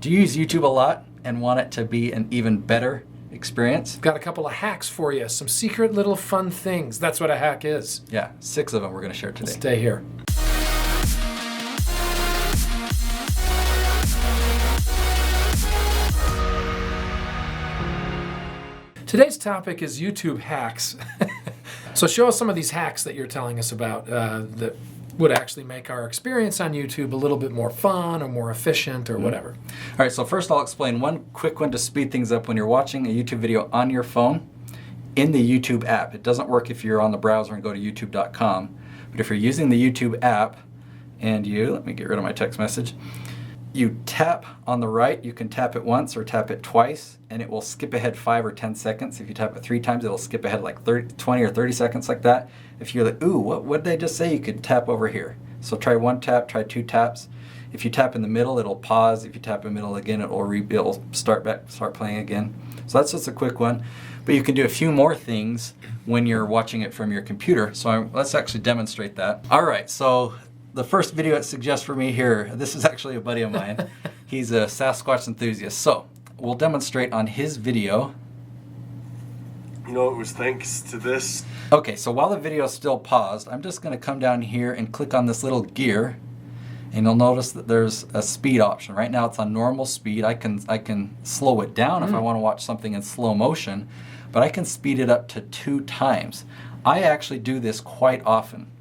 Do you use YouTube a lot and want it to be an even better experience? Got a couple of hacks for you. Some secret little fun things. That's what a hack is. Yeah, 6 of them we're going to share today. Stay here. Today's topic is YouTube hacks. So show us some of these hacks that you're telling us about that would actually make our experience on YouTube a little bit more fun or more efficient or whatever. All right, so first I'll explain one quick one to speed things up when you're watching a YouTube video on your phone in the YouTube app. It doesn't work if you're on the browser and go to youtube.com, but if you're using the YouTube app and let me get rid of my text message, you tap on the right, you can tap it once or tap it twice, and it will skip ahead 5 or 10 seconds. If you tap it 3 times, it'll skip ahead like 20 or 30 seconds like that. If you're like, ooh, what did they just say? You could tap over here. So try 1 tap, try 2 taps. If you tap in the middle, it'll pause. If you tap in the middle again, it'll start playing again. So that's just a quick one. But you can do a few more things when you're watching it from your computer. So let's actually demonstrate that. All right, so the first video it suggests for me here, this is actually a buddy of mine. He's a Sasquatch enthusiast. So we'll demonstrate on his video. You know, it was thanks to this. Okay, so while the video is still paused, I'm just going to come down here and click on this little gear, and you'll notice that there's a speed option. Right now it's on normal speed. I can slow it down if I want to watch something in slow motion, but I can speed it up to 2 times. I actually do this quite often.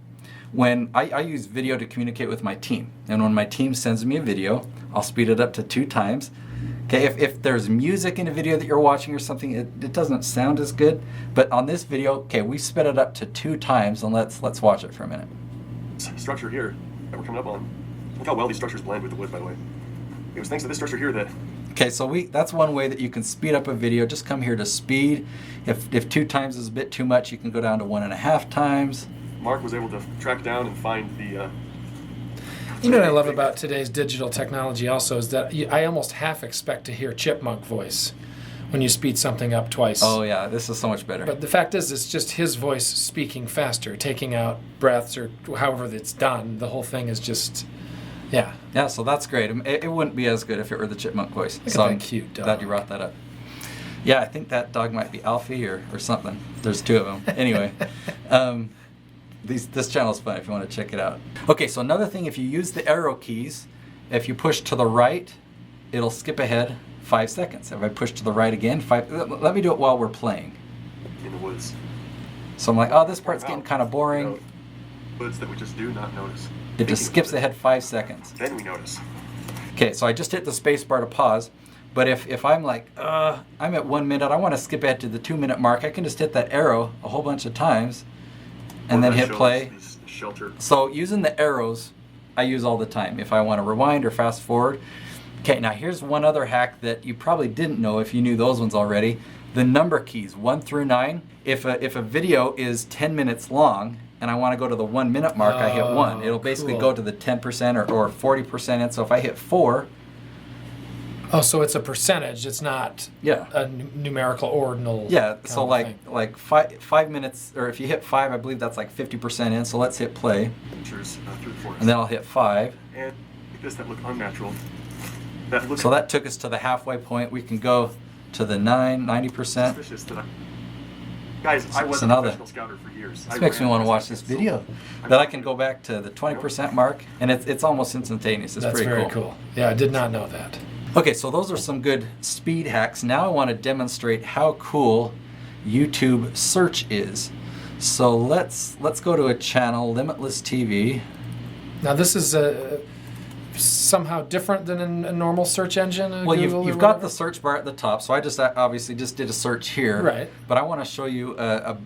When I use video to communicate with my team, and when my team sends me a video, I'll speed it up to 2 times. Okay, if there's music in a video that you're watching or something, it doesn't sound as good. But on this video, okay, we sped it up to 2 times, and let's watch it for a minute. Structure here that we're coming up on. Look how well these structures blend with the wood, by the way. It was thanks to this structure here that. Okay, so that's one way that you can speed up a video. Just come here to speed. If 2 times is a bit too much, you can go down to 1.5 times. Mark was able to track down and find the. You know what I love about today's digital technology also is that I almost half expect to hear chipmunk voice when you speed something up twice. Oh yeah, this is so much better. But the fact is, it's just his voice speaking faster, taking out breaths or however it's done. The whole thing is just, yeah. Yeah, so that's great. It wouldn't be as good if it were the chipmunk voice. Look so at that cute dog. Glad you brought that up. Yeah, I think that dog might be Alfie or something. There's 2 of them. Anyway. This channel is fun if you want to check it out. Okay, so another thing, if you use the arrow keys, if you push to the right, it'll skip ahead 5 seconds. If I push to the right again, let me do it while we're playing. In the woods. So I'm like, oh, this part's getting kind of boring. Woods that we just do not notice. It just skips ahead 5 seconds. Then we notice. Okay, so I just hit the space bar to pause. But if I'm like, I'm at 1 minute, I want to skip ahead to the 2-minute mark, I can just hit that arrow a whole bunch of times and then hit play. So using the arrows, I use all the time if I want to rewind or fast forward. Okay, now here's one other hack that you probably didn't know if you knew those ones already. The number keys, 1 through 9. If a video is 10 minutes long and I want to go to the 1 minute mark, I hit 1. It'll basically go to the 10% or 40%. And so if I hit 4. Oh, so it's a percentage. It's not a numerical ordinal. Yeah, so like 5 minutes, or if you hit 5, I believe that's like 50% in. So let's hit play. And then I'll hit 5. And this that look unnatural. So that took us to the halfway point. We can go to the 90%. Guys, I was a professional scouter for years. This makes me want to watch this video. Then I can go back to the 20% mark, and it's almost instantaneous. It's pretty cool. That's very cool. Yeah, I did not know that. Okay, so those are some good speed hacks. Now I want to demonstrate how cool YouTube search is. So let's go to a channel, Limitless TV. Now this is somehow different than a normal search engine? Well, you've got the search bar at the top, so I just obviously just did a search here. Right. But I want to show you a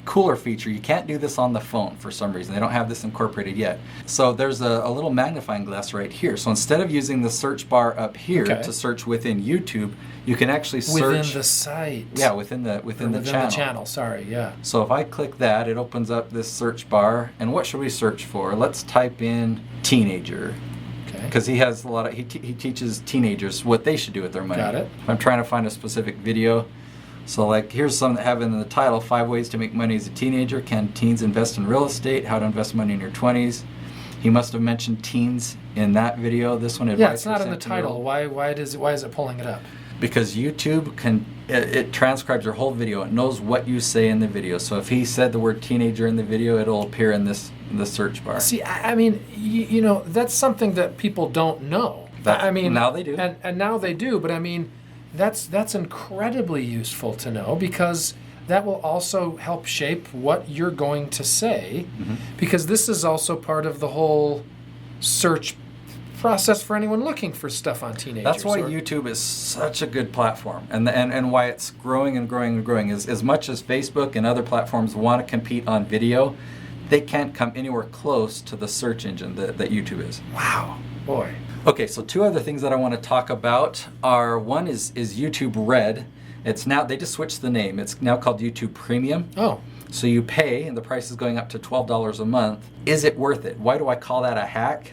cooler feature. You can't do this on the phone for some reason. They don't have this incorporated yet. So there's a little magnifying glass right here. So instead of using the search bar up here to search within YouTube, you can actually search within the site. Yeah, within the channel. Within the channel, sorry, yeah. So if I click that, it opens up this search bar. And what should we search for? Let's type in teenager. Because he has a lot of, he teaches teenagers what they should do with their money. Got it. I'm trying to find a specific video. So like here's some that have in the title, 5 ways to make money as a teenager. Can teens invest in real estate? How to invest money in your 20s. He must have mentioned teens in that video. This one, Yeah, it's not in the title. Why is it pulling it up? Because YouTube it transcribes your whole video. It knows what you say in the video. So if he said the word teenager in the video, it'll appear in the search bar. See, I mean, you know, that's something that people don't know. I mean, now they do. And now they do, but I mean, that's incredibly useful to know, because that will also help shape what you're going to say, because this is also part of the whole search process for anyone looking for stuff on teenagers. That's why YouTube is such a good platform, and why it's growing and growing and growing. Is as much as Facebook and other platforms want to compete on video, they can't come anywhere close to the search engine that YouTube is. Wow, boy. Okay, so two other things that I want to talk about are, one is YouTube Red. It's now, they just switched the name. It's now called YouTube Premium. Oh. So you pay, and the price is going up to $12 a month. Is it worth it? Why do I call that a hack?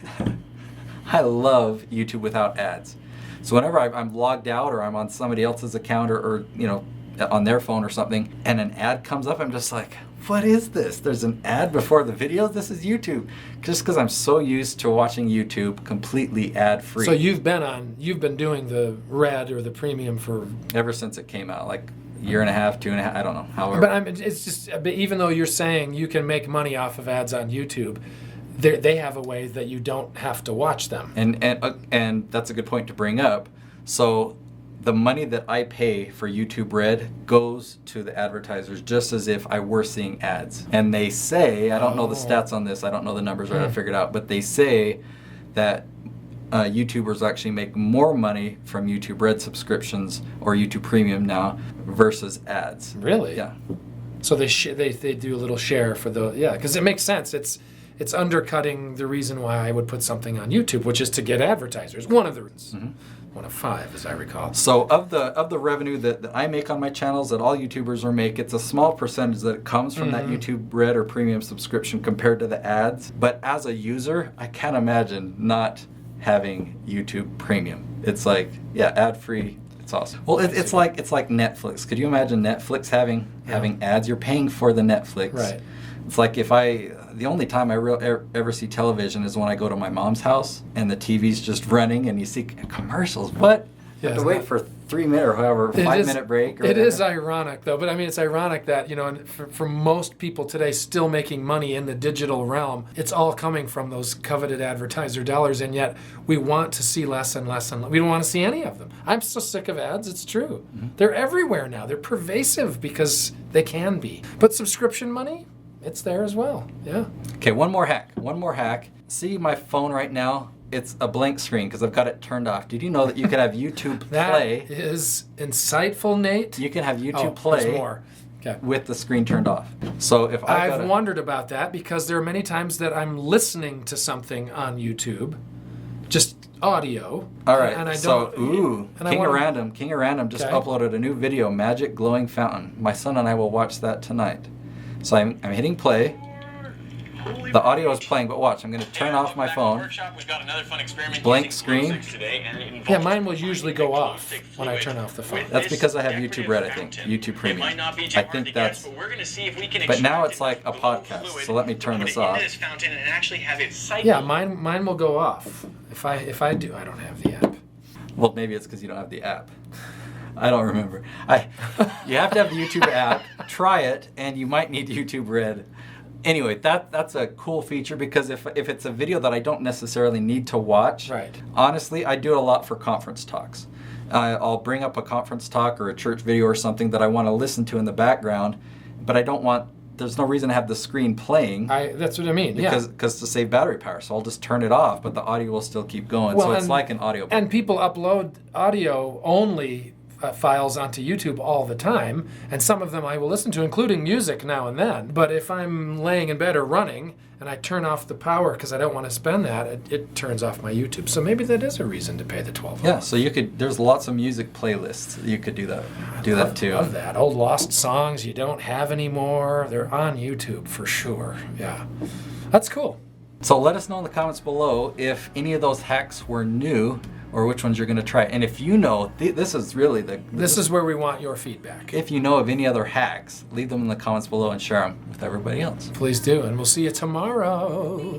I love YouTube without ads. So whenever I'm logged out, or I'm on somebody else's account, or you know, on their phone or something, and an ad comes up, I'm just like, what is this? There's an ad before the video? This is YouTube. Just because I'm so used to watching YouTube completely ad-free. So you've been doing the Red or the Premium for... Ever since it came out, like a year and a half, 2.5, I don't know, however. But even though you're saying you can make money off of ads on YouTube, they have a way that you don't have to watch them. And that's a good point to bring up. So the money that I pay for YouTube Red goes to the advertisers just as if I were seeing ads. And they say, I don't know the stats on this, I don't know the numbers right, I figured out, but they say that YouTubers actually make more money from YouTube Red subscriptions or YouTube Premium now versus ads. Really? Yeah. So they do a little share for the, yeah, because it makes sense. It's undercutting the reason why I would put something on YouTube, which is to get advertisers. One of the reasons. One of 5, as I recall. So of the revenue that I make on my channels, that all YouTubers make, it's a small percentage that comes from that YouTube Red or Premium subscription compared to the ads. But as a user, I can't imagine not having YouTube Premium. It's like, yeah, ad-free. It's awesome. Well, it's like Netflix. Could you imagine Netflix having ads? You're paying for the Netflix. Right. It's like the only time I ever see television is when I go to my mom's house and the TV's just running and you see commercials. What? You have to wait for 3 minutes or however, 5-minute break. Or it is ironic, though. But I mean, it's ironic that, you know, for most people today still making money in the digital realm, it's all coming from those coveted advertiser dollars, and yet we want to see less and less and less. We don't want to see any of them. I'm so sick of ads. It's true. They're everywhere now. They're pervasive because they can be. But subscription money? It's there as well, yeah. Okay, one more hack. See my phone right now? It's a blank screen because I've got it turned off. Did you know that you can have YouTube Play? That is insightful, Nate. You can have YouTube Play there's more. Okay. With the screen turned off. So if I've wondered about that, because there are many times that I'm listening to something on YouTube, just audio. All right. And I so, don't. King of Random just uploaded a new video, Magic Glowing Fountain. My son and I will watch that tonight. So I'm hitting play. The audio is playing, but watch. I'm going to turn off my phone. Blank screen. Yeah, mine will usually go off when I turn off the phone. That's because I have YouTube Red, I think. YouTube Premium. I think that's... But now it's like a podcast, so let me turn this off. Yeah, mine will go off. If I do, I don't have the app. Well, maybe it's because you don't have the app. I don't remember. You have to have the YouTube app. Try it, and you might need YouTube Red. Anyway, that's a cool feature, because if it's a video that I don't necessarily need to watch, right. Honestly, I do it a lot for conference talks. I'll bring up a conference talk or a church video or something that I want to listen to in the background, but I don't want. There's no reason to have the screen playing. That's what I mean. Because to save battery power, so I'll just turn it off, but the audio will still keep going. Well, so it's like an audio. And people upload audio only files onto YouTube all the time, and some of them I will listen to, including music now and then. But if I'm laying in bed or running and I turn off the power because I don't want to spend that, it turns off my YouTube. So maybe that is a reason to pay the $12. Yeah, so you could. There's lots of music playlists. You could do that. That too. I love that. Old lost songs you don't have anymore. They're on YouTube for sure. Yeah, that's cool. So let us know in the comments below if any of those hacks were new, or which ones you're going to try. And if you know, this is really this is where we want your feedback. If you know of any other hacks, leave them in the comments below and share them with everybody else. Please do, and we'll see you tomorrow.